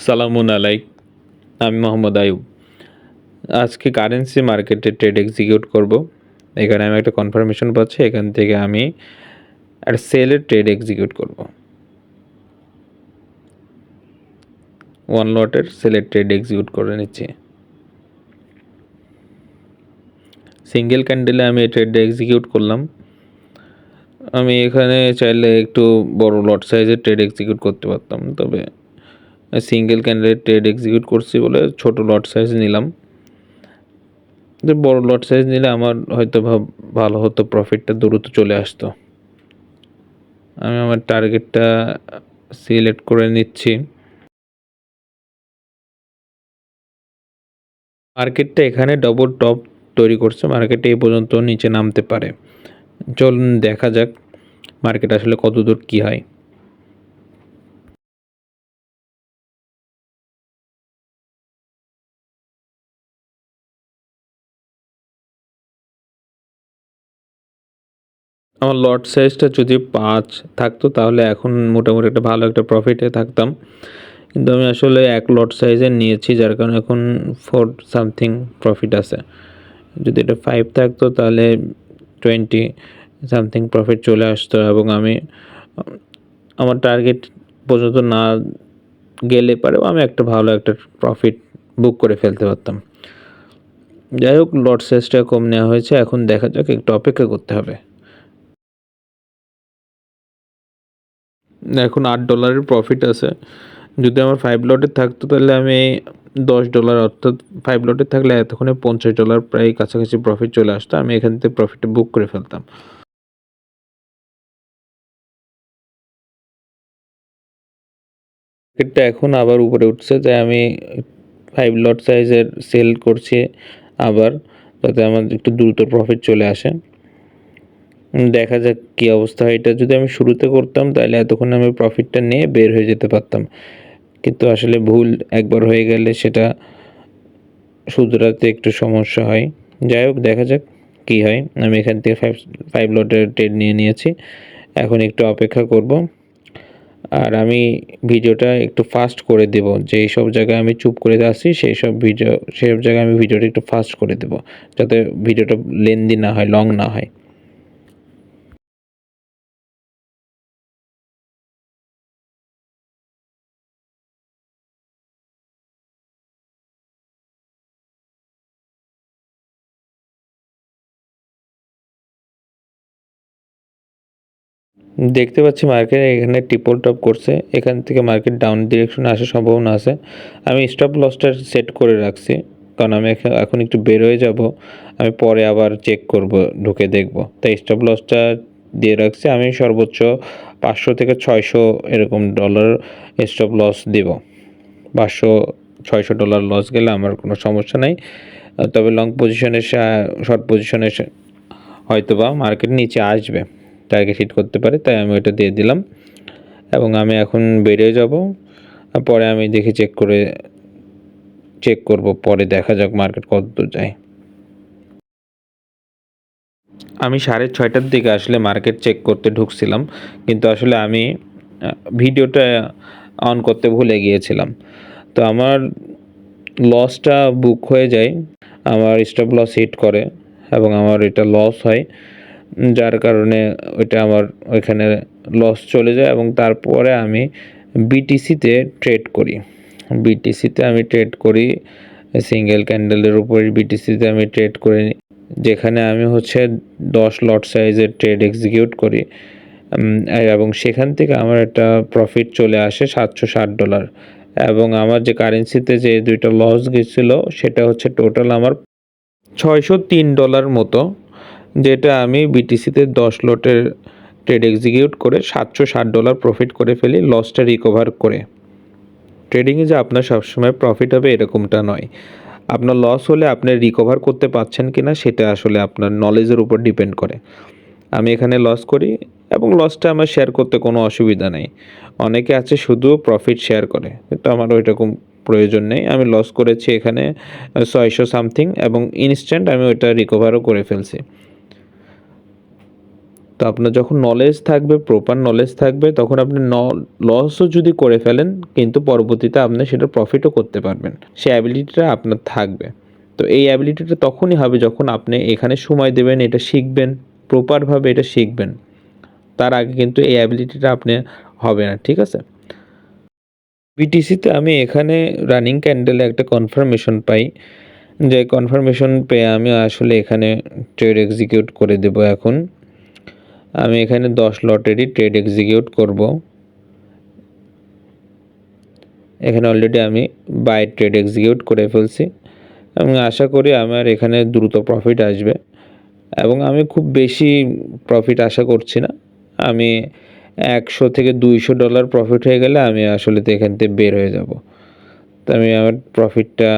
সালামুন আলাইক, আমি মোহাম্মদ আয়ুব। আজকে কারেন্সি মার্কেটে ট্রেড এক্সিকিউট করব। এখানে আমি একটা কনফার্মেশন পাচ্ছি, এখান থেকে আমি একটা সেলের ট্রেড এক্সিকিউট করব। ওয়ান লটের সেলের ট্রেড এক্সিকিউট করে নিচ্ছি। সিঙ্গেল ক্যান্ডেলে আমি এই ট্রেডটা এক্সিকিউট করলাম। আমি এখানে চাইলে একটু বড় লট সাইজের ট্রেড এক্সিকিউট করতে পারতাম, তবে সিঙ্গেল ক্যান্ডেলের ট্রেড এক্সিকিউট করছি বলে ছোট লট সাইজ নিলাম। বড় লট সাইজ নিলে আমার হয়তো ভালো হতো, প্রফিটটা দ্রুত চলে আসতো। আমি আমার টার্গেটটা সিলেক্ট করে নিচ্ছি। মার্কেটটা এখানে ডবল টপ তৈরি করছে, মার্কেটে এই পর্যন্ত নিচে নামতে পারে। চলুন দেখা যাক মার্কেট আসলে কতদূর কি হয়। আমার লট সাইজটা যদি 5 থাকতো তাহলে এখন মোটামুটি একটা ভালো একটা প্রফিটে থাকতাম, কিন্তু আমি আসলে এক লট সাইজের নিয়েছি, যার কারণে এখন 4 সামথিং প্রফিট আছে। যদি এটা 5 থাকতো তাহলে 20 সামথিং প্রফিট চলে আসতো, এবং আমি আমার টার্গেট পর্যন্ত না গেলে পারেও আমি একটা ভালো একটা প্রফিট বুক করে ফেলতে পারতাম। যাই হোক, লট সাইজটা কম নেওয়া হয়েছে, এখন দেখা যাক, একটু অপেক্ষা করতে হবে। এখন $8 প্রফিট আছে। যদি আমার 5 লটের থাকতো তাহলে আমি $10, অর্থাৎ 5 লটের থাকলে এতক্ষণে $50 প্রায় কাছাকাছি প্রফিট চলে আসতো। আমি এখান থেকে প্রফিটটা বুক করে ফেলতাম। মার্কেটটা এখন আবার উপরে উঠছে, তাই আমি 5 লট সাইজের সেল করছি আবার, যাতে আমার একটু দ্রুত প্রফিট চলে আসে। দেখা যাক কী অবস্থা হয়। এটা যদি আমি শুরুতে করতাম তাহলে এতক্ষণ আমি প্রফিটটা নিয়ে বের হয়ে যেতে পারতাম, কিন্তু আসলে ভুল একবার হয়ে গেলে সেটা শুধরাতে একটু সমস্যা হয়। যাই হোক, দেখা যাক কী হয়। আমি এখান থেকে 5 লটের ট্রেড নিয়ে নিয়েছি, এখন একটু অপেক্ষা করব। আর আমি ভিডিওটা একটু ফাস্ট করে দেব, যেই সব জায়গায় আমি চুপ করে আসছি সেই সব জায়গায় আমি ভিডিওটা একটু ফাস্ট করে দেব, যাতে ভিডিওটা লেন্দি না হয়, লং না হয়। দেখতে পাচ্ছি মার্কেট এখানে ট্রিপল টপ করছে, এখান থেকে মার্কেট ডাউন ডিরেকশনে আসার সম্ভাবনা আছে। আমি স্টপ লসটা সেট করে রাখছি, কারণ আমি এখন একটু বের হয়ে যাব, আমি পরে আবার চেক করব, ঢুকে দেখব, তাই স্টপ লসটা দিয়ে রাখছি। আমি সর্বোচ্চ 500 থেকে 600 এরকম ডলার স্টপ লস দেব। 500-600 ডলার লস গেলে আমার কোনো সমস্যা নাই, তবে লং পজিশনে শর্ট পজিশনে হয়তো বা মার্কেট নিচে আসবে, টার্গেট হিট করতে পারে, তাই আমি ওটা দিয়ে দিলাম। এবং আমি এখন বেরিয়ে যাব, পরে আমি দেখি চেক করব, পরে দেখা যাক মার্কেট কত দূর যায়। আমি 6:30টার দিকে আসলে মার্কেট চেক করতে ঢুকছিলাম, কিন্তু আসলে আমি ভিডিওটা অন করতে ভুলে গিয়েছিলাম, তো আমার লসটা বুক হয়ে যায়, আমার স্টপ লস হিট করে এবং আমার এটা লস হয়, যার কারণে ওইটা আমার ওইখানে লস চলে যায়। এবং তারপরে আমি বিটিসিতে ট্রেড করি। বিটিসিতে আমি ট্রেড করি সিঙ্গেল ক্যান্ডেলের উপরে, বিটিসিতে আমি ট্রেড করি, যেখানে আমি 10 লট সাইজের ট্রেড এক্সিকিউট করি, এবং সেখান থেকে আমার একটা প্রফিট চলে আসে $760। এবং আমার যে কারেন্সিতে যে দুইটা লস গেছিলো সেটা টোটাল আমার $603 মতো, যেটা আমি বিটিসিতে 10 লটের ট্রেড এক্সিকিউট করে $760 প্রফিট করে ফেলি, লসটা রিকভার করে। ট্রেডিংয়ে যে আপনার সবসময় প্রফিট হবে এরকমটা নয়, আপনার লস হলে আপনি রিকভার করতে পারছেন কিনা সেটা আসলে আপনার নলেজের উপর ডিপেন্ড করে। আমি এখানে লস করি এবং লসটা আমার শেয়ার করতে কোনো অসুবিধা নেই। অনেকে আছে শুধু প্রফিট শেয়ার করে, কিন্তু আমার ওইরকম প্রয়োজন নেই। আমি লস করেছি এখানে 600 সামথিং, এবং ইনস্ট্যান্ট আমি ওইটা রিকভারও করে ফেলছি। তো আপনার যখন নলেজ থাকবে, প্রপার নলেজ থাকবে, তখন আপনি লসও যদি করে ফেলেন কিন্তু পরবর্তীতে আপনি সেটা প্রফিটও করতে পারবেন। সেই অ্যাবিলিটিটা আপনার থাকবে। তো এই অ্যাবিলিটিটা তখনই হবে যখন আপনি এখানে সময় দেবেন, এটা শিখবেন, প্রপারভাবে এটা শিখবেন। তার আগে কিন্তু এই অ্যাবিলিটিটা আপনি হবে না, ঠিক আছে? বিটিসিতে আমি এখানে রানিং ক্যান্ডেলে একটা কনফার্মেশন পাই, যে কনফার্মেশন পেয়ে আমি আসলে এখানে ট্রেড এক্সিকিউট করে দেব। এখন আমি এখানে 10 লটেরই ট্রেড এক্সিকিউট করব। এখানে অলরেডি আমি বাই ট্রেড এক্সিকিউট করে ফেলছি এবং আশা করি আমার এখানে দ্রুত প্রফিট আসবে এবং আমি খুব বেশি প্রফিট আশা করছি না। আমি $100 থেকে $200 প্রফিট হয়ে গেলে আমি আসলে তো এখান থেকে বের হয়ে যাব। তো আমি আমার প্রফিটটা,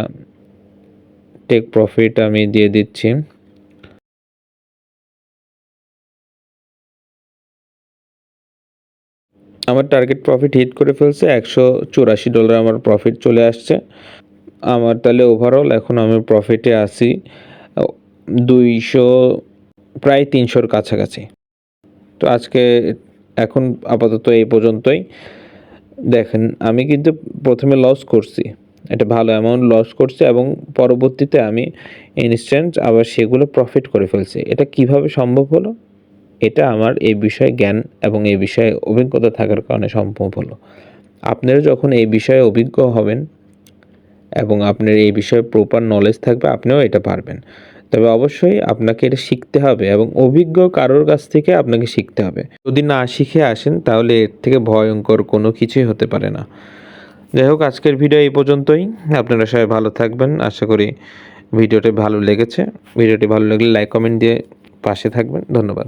টেক প্রফিট আমি দিয়ে দিচ্ছি। আমার টার্গেট প্রফিট হিট করে ফেলছে, $184 আমার প্রফিট চলে আসছে। আমার তাহলে ওভারঅল এখন আমি প্রফিটে আছি 200, প্রায় 300-র কাছাকাছি। তো আজকে এখন আপাতত এই পর্যন্তই। দেখেন আমি কিন্তু প্রথমে লস করছি, এটা ভালো অ্যামাউন্ট লস করছি এবং পরবর্তীতে আমি ইনস্ট্যান্ট আবার সেগুলো প্রফিট করে ফেলছি। এটা কিভাবে সম্ভব হলো? এটা আমার এই বিষয়ে জ্ঞান এবং এই বিষয়ে অভিজ্ঞতা থাকার কারণে সম্ভব হলো। আপনারা যখন এই বিষয়ে অভিজ্ঞ হবেন এবং আপনার এই বিষয়ে প্রপার নলেজ থাকবে, আপনিও এটা পারবেন। তবে অবশ্যই আপনাকে এটা শিখতে হবে এবং অভিজ্ঞ কারোর কাছ থেকে আপনাকে শিখতে হবে। যদি না শিখে আসেন তাহলে এর থেকে ভয়ঙ্কর কোনো কিছুই হতে পারে না। যাই হোক, আজকের ভিডিও এই পর্যন্তই। আপনারা সবাই ভালো থাকবেন। আশা করি ভিডিওটি ভালো লেগেছে। ভিডিওটি ভালো লাগলে লাইক কমেন্ট দিয়ে পাশে থাকবেন। ধন্যবাদ।